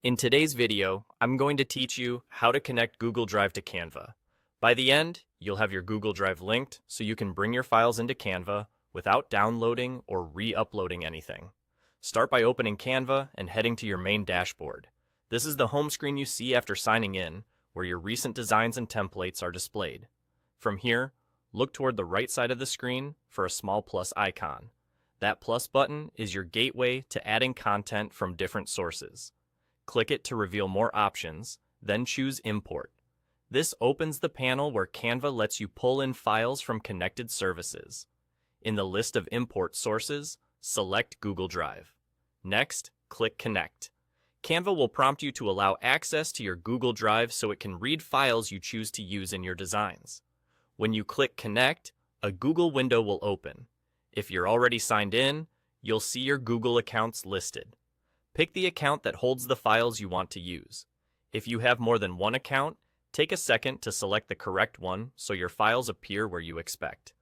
In today's video, I'm going to teach you how to connect Google Drive to Canva. By the end, you'll have your Google Drive linked so you can bring your files into Canva without downloading or re-uploading anything. Start by opening Canva and heading to your main dashboard. This is the home screen you see after signing in, where your recent designs and templates are displayed. From here, look toward the right side of the screen for a small plus icon. That plus button is your gateway to adding content from different sources. Click it to reveal more options, then choose Import. This opens the panel where Canva lets you pull in files from connected services. In the list of import sources, select Google Drive. Next, click Connect. Canva will prompt you to allow access to your Google Drive so it can read files you choose to use in your designs. When you click Connect, a Google window will open. If you're already signed in, you'll see your Google accounts listed. Pick the account that holds the files you want to use. If you have more than one account, take a second to select the correct one so your files appear where you expect.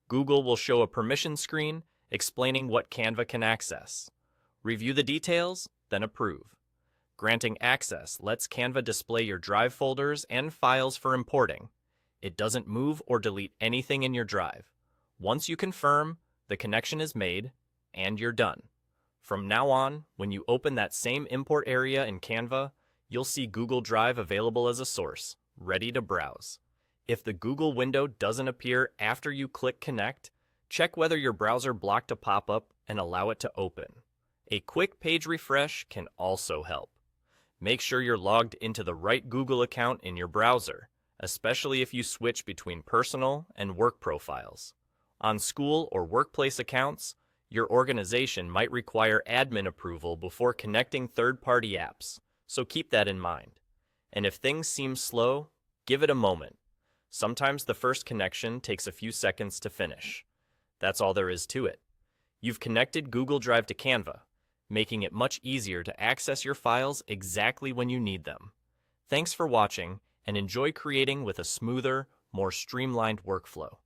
Google will show a permission screen explaining what Canva can access. Review the details, then approve. Granting access lets Canva display your Drive folders and files for importing. It doesn't move or delete anything in your Drive. Once you confirm, the connection is made, and you're done. From now on, when you open that same import area in Canva, you'll see Google Drive available as a source, ready to browse. If the Google window doesn't appear after you click Connect, check whether your browser blocked a pop-up and allow it to open. A quick page refresh can also help. Make sure you're logged into the right Google account in your browser, especially if you switch between personal and work profiles. On school or workplace accounts, your organization might require admin approval before connecting third-party apps, so keep that in mind. And if things seem slow, give it a moment. Sometimes the first connection takes a few seconds to finish. That's all there is to it. You've connected Google Drive to Canva, making it much easier to access your files exactly when you need them. Thanks for watching, and enjoy creating with a smoother, more streamlined workflow.